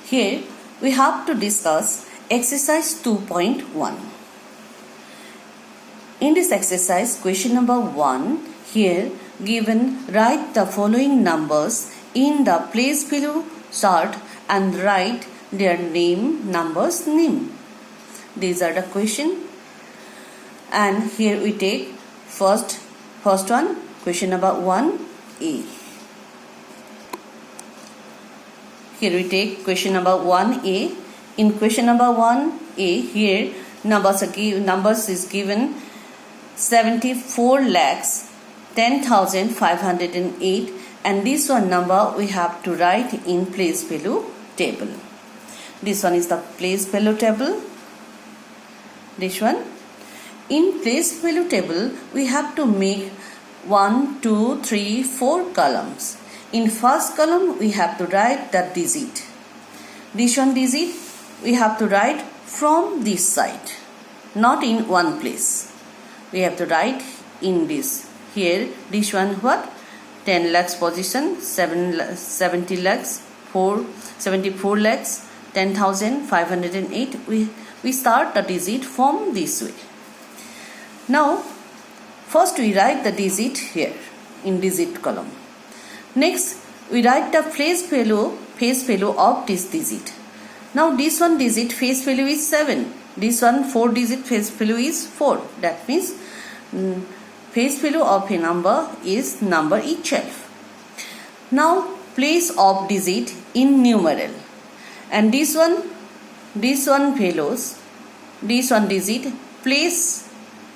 Here we have to discuss exercise 2.1. In this exercise, question number 1, here given, write the following numbers in the place below chart and write their numbers name. These are the question. And here we take first one, question number 1A. Here we take question number 1A. In question number 1A, here numbers is given 74 lakhs 10,508, and this one number we have to write in place below table. This one is the place below table. This one. In place below table, we have to make 1, 2, 3, 4 columns. In first column, we have to write the digit. This one digit, we have to write from this side, not in one place. We have to write in this. Here, this one what? 10 lakhs position, 70 lakhs, 74 lakhs, 10,508. We start the digit from this way. Now, first we write the digit here in digit column. Next, we write the face value of this digit. Now, this one digit face value is 7. This one 4 digit face value is 4. That means face value of a number is number itself. Now, place of digit in numeral. And this one values, this one digit, place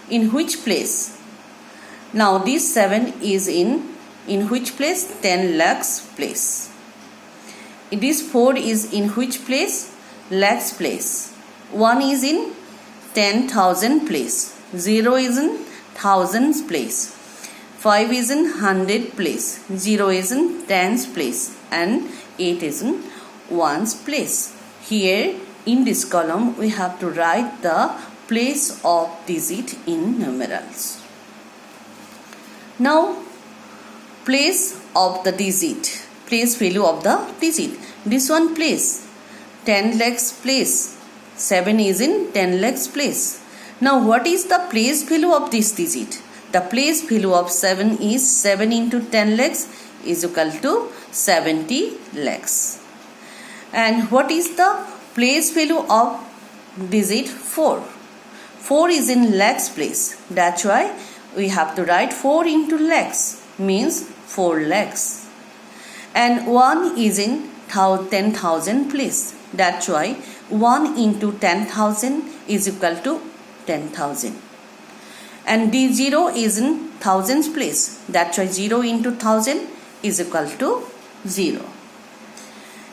in which place? Now, this 7 is in which place? 10 lakhs place. This 4 is in which place? Lakhs place. 1 is in 10,000 place. 0 is in thousands place. 5 is in 100 place. 0 is in tens place. And 8 is in ones place. Here in this column we have to write the place of digit in numerals. Now, place of the digit, place value of the digit. This one place, 10 lakhs place, 7 is in 10 lakhs place. Now, what is the place value of this digit? The place value of 7 is 7 into 10 lakhs is equal to 70 lakhs. And what is the place value of digit 4? 4 is in lakhs place. That's why we have to write 4 into lakhs, means 4 lakhs. And 1 is in 10,000 place. That's why 1 into 10,000 is equal to 10,000. And the 0 is in thousands place. That's why 0 into 1000 is equal to 0.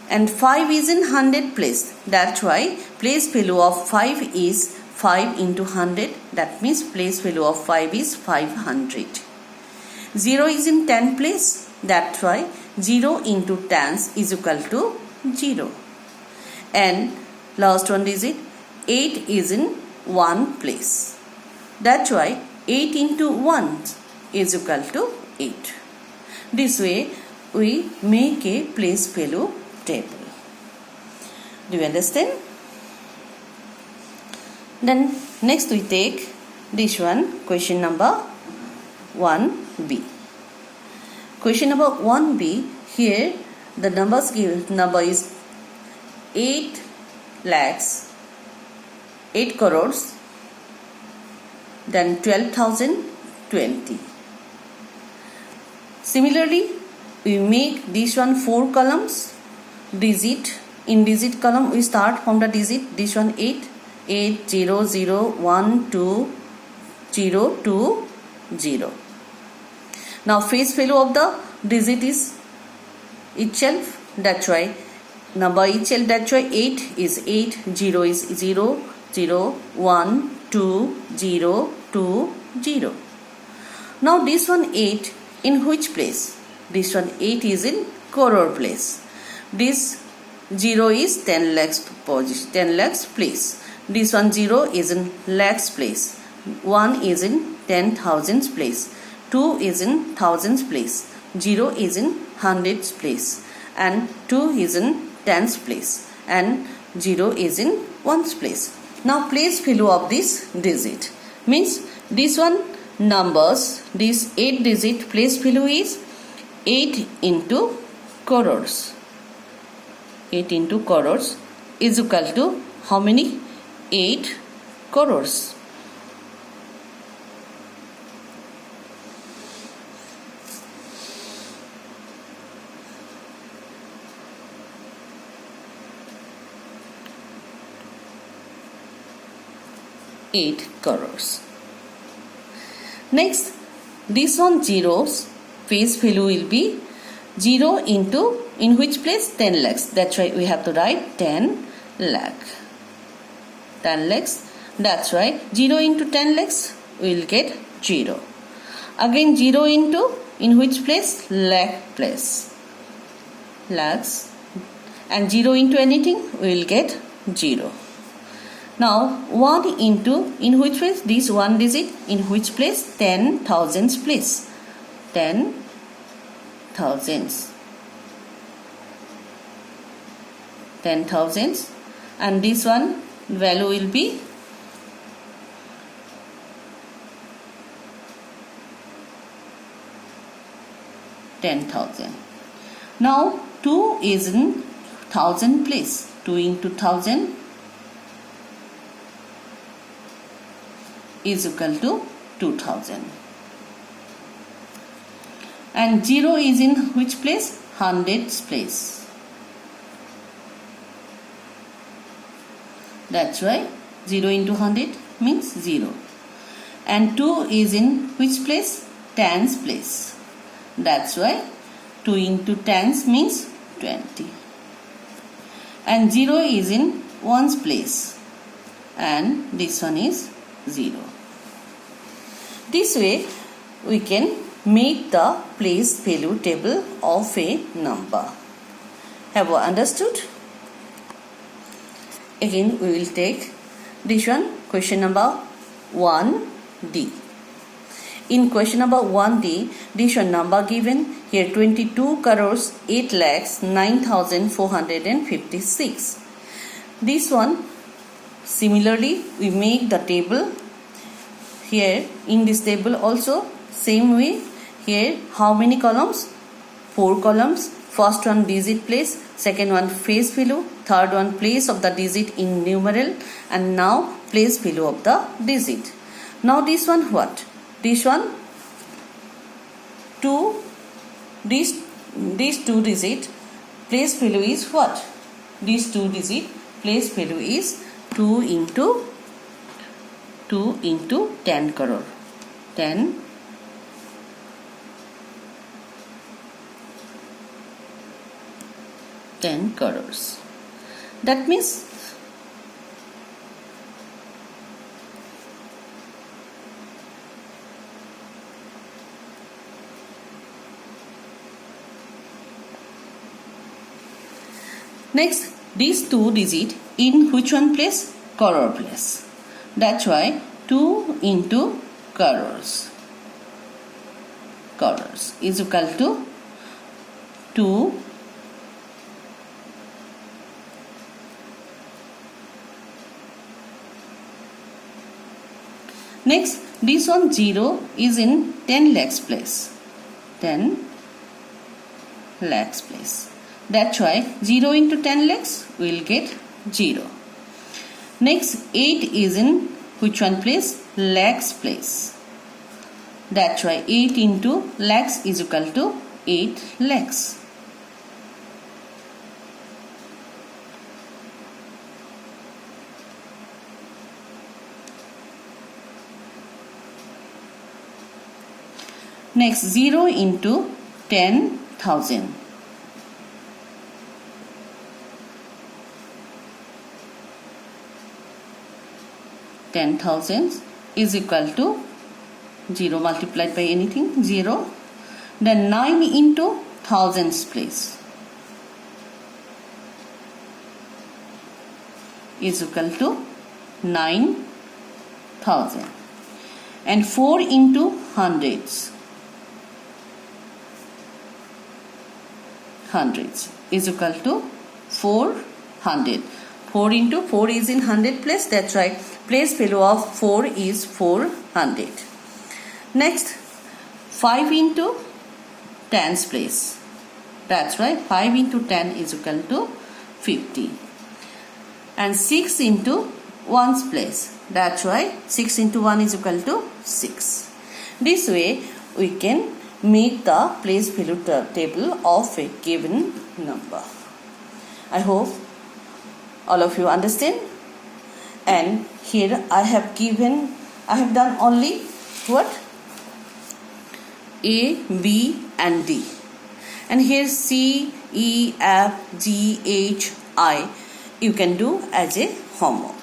And 5 is in 100 place. That's why place value of 5 is 5 into 100. That means place value of 5 is 500. 0 is in 10 place. That's why 0 into tens is equal to 0. And last one digit, 8 is in 1 place. That's why 8 into 1 is equal to 8. This way we make a place value table. Do you understand? Then next we take this one, question number 1B. Question number 1B, here the number is 8 lakhs, 8 crores, then 12,020. Similarly, we make this one 4 columns. Digit, in digit column we start from the digit, this one 8, 8, 0, 0, 1, 2, 0, 2, 0. Now, face value of the digit is itself. That's why number itself. That's why 8 is 8, 0 is 0, 0, 1, 2, 0, 2, 0. Now, this one 8 in which place? This one 8 is in crore place. This 0 is 10 lakhs position, 10 lakhs place. This one 0 is in lakhs place. 1 is in 10,000s place. 2 is in thousands place. 0 is in hundreds place. And 2 is in tens place. and 0 is in ones place. Now place value of this digit. Means this one numbers, this 8 digit place value is 8 into crores. 8 into crores is equal to how many? 8 crores. Next, this one zeros face value will be 0 into, in which place? 10 lakhs. That's why we have to write 10 lakh. 10 lakhs. That's right. 0 into 10 lakhs, we will get 0. Again 0 into, in which place? Lakh place. Lakhs. And 0 into anything, we will get 0. Now 1 into, in which place? This 1 digit, in which place? 10 thousands place. 10 thousands. 10 thousands. And this one value will be 10,000. Now 2 is in 1000 place. 2 into 1000 is equal to 2000. And 0 is in which place? Hundreds place. That's why 0 into 100 means 0. And 2 is in which place? Tens place. That's why 2 into tens means 20. And 0 is in ones place. And this one is 0. This way we can make the place value table of a number. Have you understood? Again we will take this one, question number 1D. In question number 1D, this one number given here 22 crores 8 lakhs 9,456. This one similarly we make the table. Here in this table also same way. Here how many columns? 4 columns. First one digit place, second one face value, third one place of the digit in numeral, and now place value of the digit. Now this one what? This one 2, these 2 digit place value is what? This 2 digit place value is 2 into 10 crore. 10 crores. That means next these 2 digit in which one place? Crore place. That's why 2 into crores. Crores is equal to 2 Next, this one 0 is in 10 lakhs place. 10 lakhs place. That's why 0 into 10 lakhs we will get 0. Next 8 is in which one place? Lakhs place. That's why 8 into lakhs is equal to 8 lakhs. Next 0 into 10,000. 10,000 is equal to 0 multiplied by anything, 0. Then 9 into thousands place is equal to 9,000. And 4 into hundreds is equal to 400. 100. 4 into 4 is in 100 place. That's right. Place value of 4 is 400. Next, 5 into 10's place. That's right. 5 into 10 is equal to 50. And 6 into 1's place. That's right. 6 into 1 is equal to 6. This way, we can make the place value table of a given number. I hope all of you understand. And here I have done only what? A, B and D. And here C, E, F, G, H, I you can do as a homework.